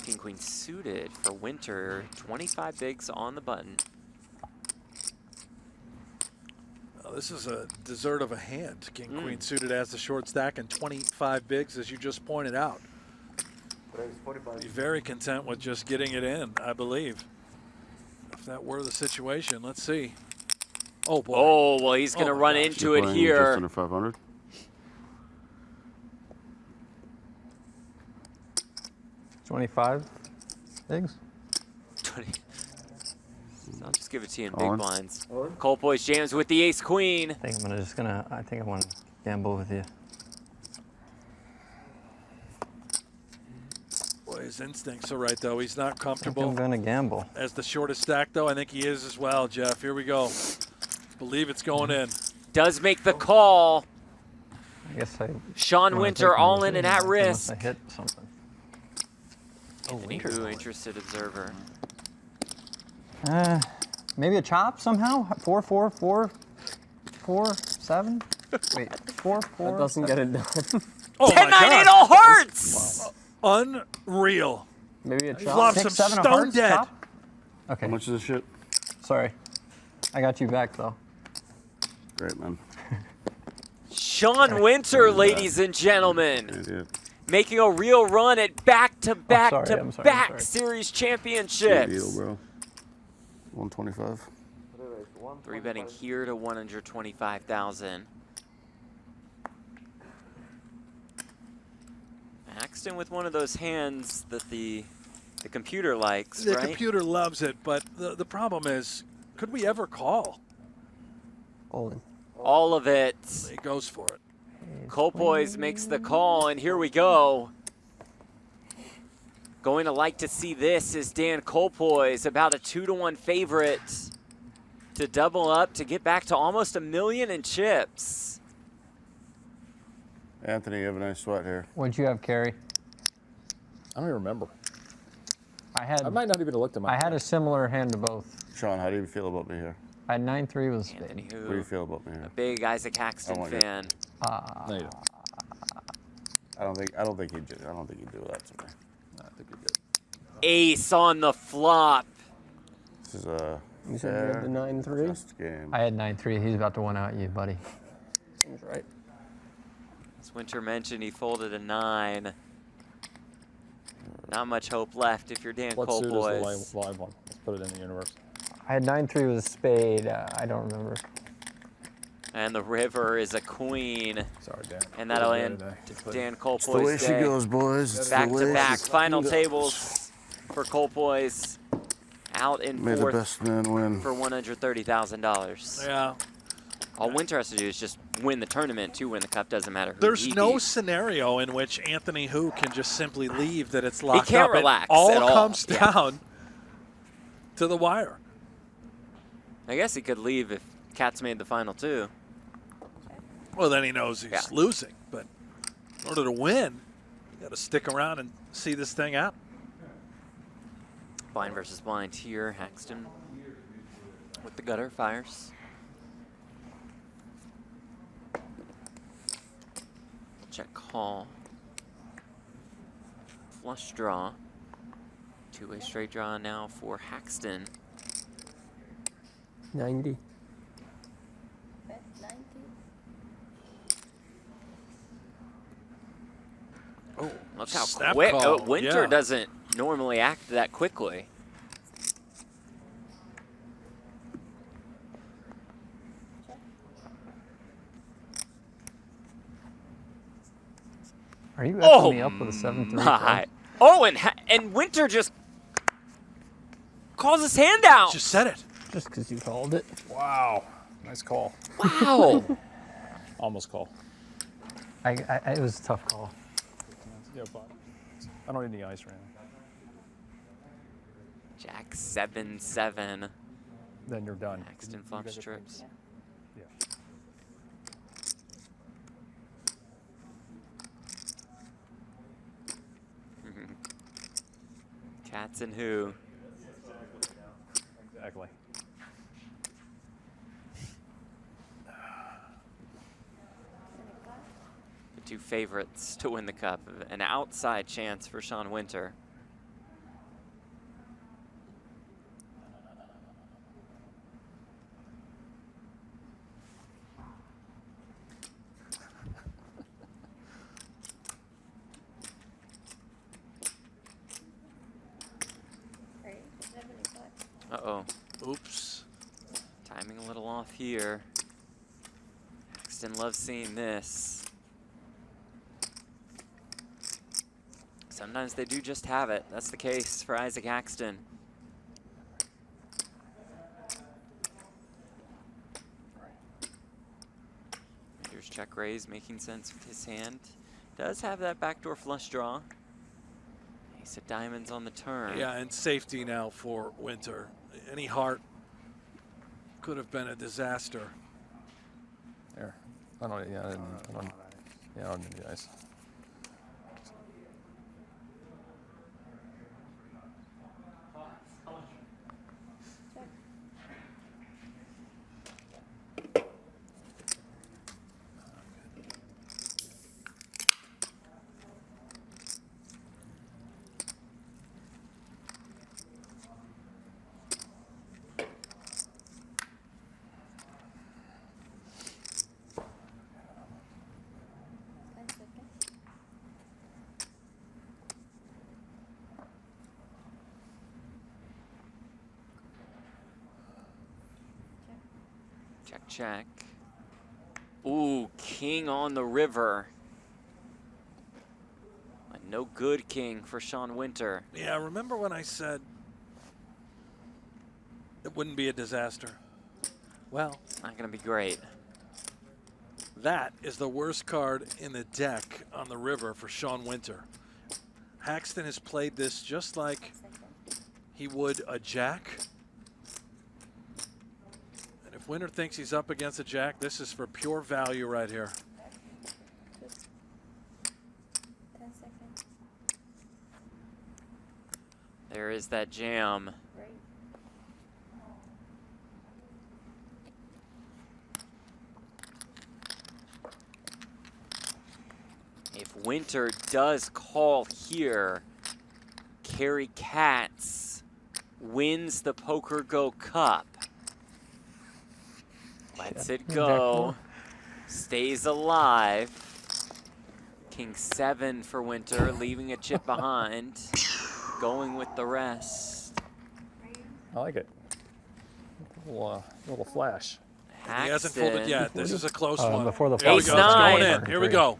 King Queen suited for Winter. 25 bigs on the button. This is a dessert of a hand. King Queen suited as the short stack and 25 bigs, as you just pointed out. Be very content with just getting it in, I believe. If that were the situation, let's see. Oh boy. Oh well, he's gonna run into it here. Just under 500. 25 bigs. 20. I'll just give it to you in big blinds. Colpoys jams with the ace queen. I think I want to gamble with you. Boy, his instincts are right, though. He's not comfortable. I'm going to gamble. As the shortest stack, though, I think he is as well, Jeff. Here we go. Believe it's going in. Does make the call. I guess I. Sean Winter all in and at risk. I hit something. Anthony Hu, interested observer. Maybe a chop somehow. 4, 4, 4, 4, 7. Wait, 4, 4. That doesn't get it done. Oh 10, 9, 8 all hearts. Wow. Unreal. Maybe a chop. Flops 6, some 7 stone hearts, dead. chop? Okay. How much is this shit? Sorry. I got you back though. Great, man. Sean Winter, ladies and gentlemen. Idiot. Making a real run at back-to-back I'm sorry. series Good championships. deal, bro. 125. 3 betting here to 125,000. Haxton with one of those hands that the computer likes, The right? computer loves it, but the problem is, could we ever call? All in. All of it. He goes for it. Colpoys makes the call, and here we go. Going to like to see this is Dan Colpoys, about a 2-to-1 favorite to double up to get back to almost $1 million in chips. Anthony, you have a nice sweat here. What'd you have, Cary? I don't even remember. I might not even have looked at my. I had a similar hand to both. Sean, how do you feel about me here? I had 9-3 with a spade. Anthony What do you Hu, feel about me here? a big Isaac Haxton I want you. fan. No, you don't. I don't think he'd do that to me. No, I think you're good. Ace on the flop. This is a You said you had the 9-3? just game. I had 9-3. He's about to one out you, buddy. Seems right. As Winter mentioned, he folded a 9. Not much hope left if you're Dan What suit is the Colpoys. live one? Let's put it in the universe. I had 9-3 with a spade. I don't remember. And the river is a queen. Sorry, Dan. And that'll Put it end today. Dan It's the way Colpoys' she day. goes, boys. It's the way Back-to-back she final goes. tables for Colpoys. Out in May the fourth best man win. for $130,000. Yeah. All Winter has to do is just win the tournament to win the cup. Doesn't matter who There's he no beats. scenario in which Anthony Hu can just simply leave that it's locked can't up. relax It all at all. comes Yeah. down to the wire. I guess he could leave if Katz made the final two. Well, then he knows he's Yeah. losing. But in order to win, you got to stick around and see this thing out. Blind versus blind here. Haxton with the gutter fires. Check call. Flush draw. Two-way straight draw now for Haxton. 90. Oh, Look how snap quick. call. Winter Yeah. doesn't normally act that quickly. Are you Oh effing me up with a 7-3? my. Oh, and Winter just calls his hand out. Just said it. Just because you called it. Wow. Nice call. Wow. Almost call. It was a tough call. Yeah, but I don't need any ice right now. Jack 7-7. Then you're done. Haxton flops trips. Yeah. Katz and Hu. Exactly. The two favorites to win the cup. An outside chance for Sean Winter. Uh-oh. Oops. Timing a little off here. Haxton loves seeing this. Sometimes they do just have it. That's the case for Isaac Haxton. Here's check raise, making sense with his hand. Does have that backdoor flush draw. Ace of diamonds on the turn. Yeah, and safety now for Winter. Any heart could have been a disaster. There. I don't need the ice. Check, check. Ooh, king on the river. A no good king for Sean Winter. Yeah, remember when I said it wouldn't be a disaster? Well, It's not going to be great. that is the worst card in the deck on the river for Sean Winter. Haxton has played this just like he would a jack. And if Winter thinks he's up against a jack, this is for pure value right here. 10 seconds. There is that jam. Right. If Winter does call here, Cary Katz wins the PokerGO Cup. Lets it go. Stays alive. King 7 for Winter, leaving a chip behind. Going with the rest. I like it. Little flash. He hasn't folded Haxton. yet. This is a close one. Before the Here we Ace go. It's going 9. in. Here we go.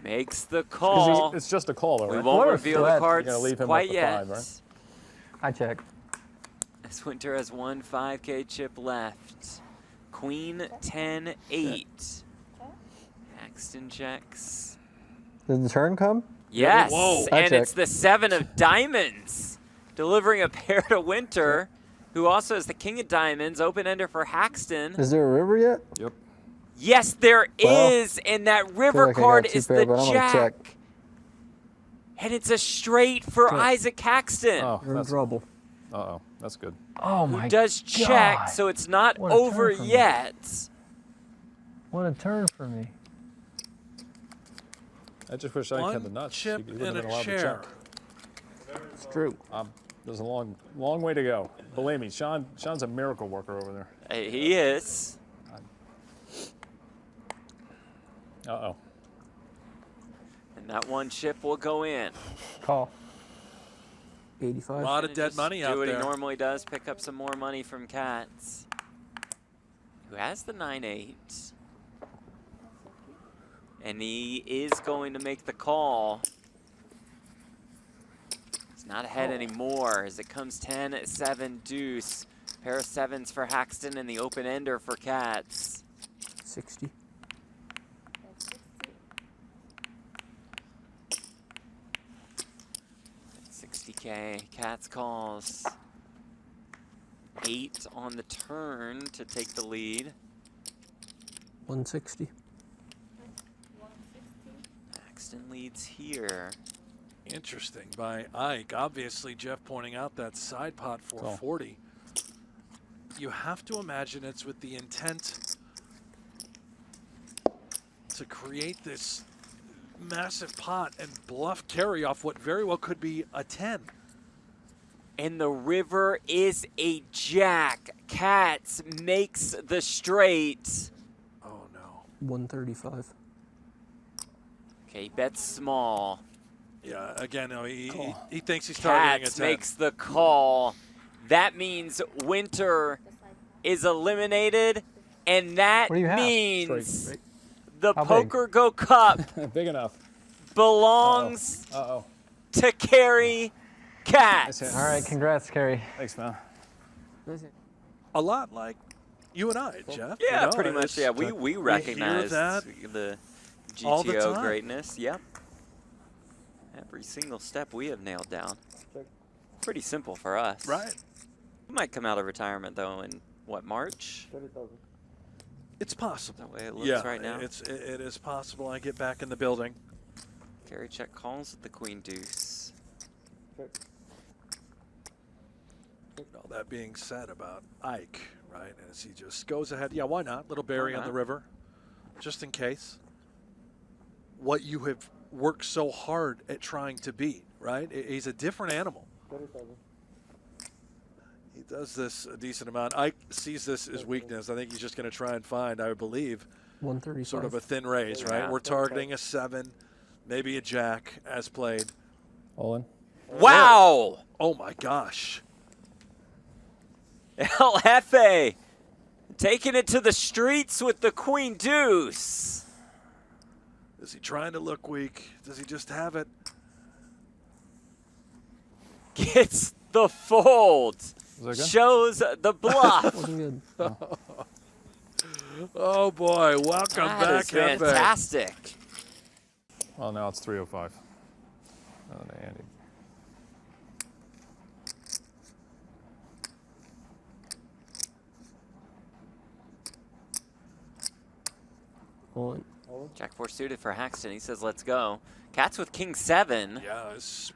Makes the call. It's just a call, though, We right? won't What a reveal the threat. cards You're gonna leave him quite with the yet. 5, right? I check. As Winter has one 5K chip left. Queen 10-8. Haxton checks. Did the turn come? Yes, Whoa. I and check. it's the 7 of diamonds, delivering a pair to Winter, who also has the king of diamonds, open ender for Haxton. Is there a river yet? Yep. Yes, there Well, is, and that I feel river like I card got two is pair, the but I'm gonna jack. check. And it's a straight for Isaac Haxton, Oh, You're in that's, trouble. uh-oh. That's good. Oh who my does check, God. so it's not What a over turn from me. yet. What a turn for me. I just wish I had the One nuts. chip He would've and been a allowed to chair. check. It's true. There's a long way to go. Believe me, Sean's a miracle worker over there. He is. Uh-oh. And that one chip will go in. Call. 85. A lot of Gonna dead just money do out what there. he normally does, pick up some more money from Katz, who has the 9-8. And he is going to make the call. He's not ahead anymore as it comes 10-7 deuce. Pair of 7s for Haxton and the open ender for Katz. 60. That's 60. 60K, Katz calls. 8 on the turn to take the lead. 160. 160. Haxton leads here. Interesting by Ike. Obviously, Jeff pointing out that side pot 440. You have to imagine it's with the intent to create this massive pot and bluff Cary off what very well could be a 10. And the river is a jack. Katz makes the straight. Oh no. 135. Okay, bets small. Yeah, again, no, he thinks he's targeting a Katz 10. makes the call. That means Winter is eliminated, and that What do you have? means Straight. the How big? PokerGO Cup Big enough. belongs Uh-oh. to Cary Katz. Nice hit. All right, congrats, Cary. Thanks, man. A lot like you and I, Jeff. Yeah, you know, pretty much. it's- Yeah, we recognize that the all the GTO time. greatness. Yep. Every single step we have nailed down. Pretty simple for us. Right. We might come out of retirement though in what, March? It's possible. Is that the way it looks Yeah, right now? it is possible I get back in the building. Cary check calls with the queen deuce. All that being said about Ike, right, as he just goes ahead. Yeah, why not? Little Barry on the river, just in case. What you have worked so hard at trying to beat, right? He's a different animal. He does this a decent amount. Ike sees this as weakness. I think he's just going to try and find, I believe, 135. sort of a thin raise, right? Yeah. We're targeting a 7, maybe a jack as played. All in. Wow! Oh my gosh. LFA taking it to the streets with the queen deuce. Is he trying to look weak? Does he just have it? Gets the fold. Was that good? Shows the bluff. Wasn't good. Oh boy, welcome That back, is Hefe. fantastic. Well, now it's 305. Oh, Andy. All in. Jack 4 suited for Haxton. He says, let's go. Katz with king 7. Yeah, this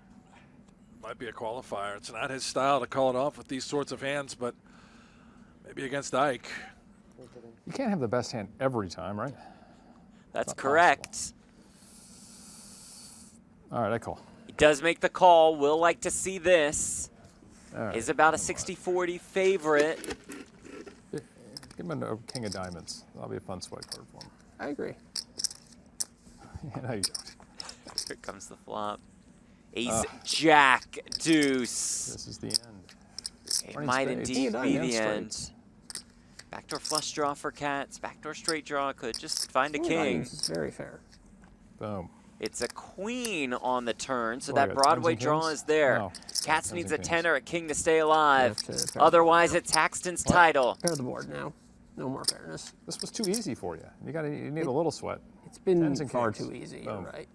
might be a qualifier. It's not his style to call it off with these sorts of hands, but maybe against Ike. You can't have the best hand every time, right? That's Not correct. All right, I call. He does make the call. We'll like to see this. All right. Is about a 60-40 favorite. Give him a king of diamonds. That'll be a fun sweat card for him. I agree. Yeah, no, you don't. Here comes the flop. Ace, Jack, deuce. This is the end. It Running might spades. indeed Yeah, be yeah, the straight. end. Backdoor flush draw for Katz. Backdoor straight draw could just find a Four king. diamonds is very fair. Boom. It's a queen on the turn, so What, I that got Broadway tens and draw kings? is there. No. Katz Tens needs and a kings. 10 or a king to stay alive. You have to pair Otherwise, it's Haxton's title. Pair the board now. No more fairness. This was too easy for you. You need a little sweat. It's been Tens and far kings. too easy. You're Boom. right.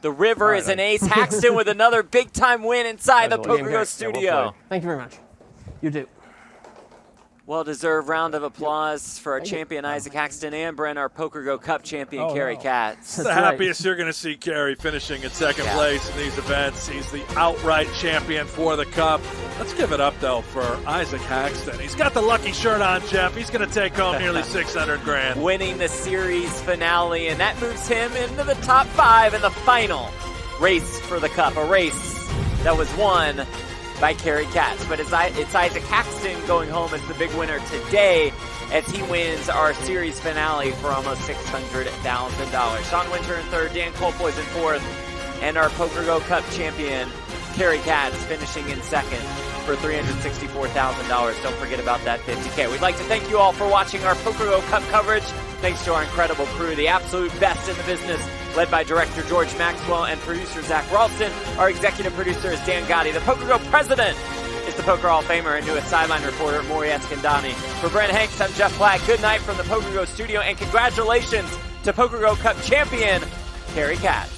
The river is an ace. Haxton with another big-time win inside the Congratulations. PokerGO Yeah, well studio. played. Thank you very much. You do. Well-deserved round of applause for our champion Isaac Haxton and Brent, our PokerGO Cup champion Oh, Cary no. Katz. The That's right. happiest you're going to see Cary finishing in second Yeah. place in these events. He's the outright champion for the Cup. Let's give it up, though, for Isaac Haxton. He's got the lucky shirt on, Jeff. He's going to take home nearly 600 grand. Winning the series finale, and that moves him into the top 5 in the final race for the Cup, a race that was won by Cary Katz. But it's Isaac Haxton going home as the big winner today as he wins our series finale for almost $600,000. Sean Winter in third, Dan Colpoys in fourth, and our PokerGO Cup champion, Cary Katz, finishing in second for $364,000. Don't forget about that $50K. We'd like to thank you all for watching our PokerGO Cup coverage. Thanks to our incredible crew, the absolute best in the business, led by director George Maxwell and producer Zach Ralston. Our executive producer is Dan Gotti. The PokerGO president is the Poker Hall of Famer and newest sideline reporter, Maury Eskandani. For Brent Hanks, I'm Jeff Black. Good night from the PokerGO studio, and congratulations to PokerGO Cup champion, Cary Katz.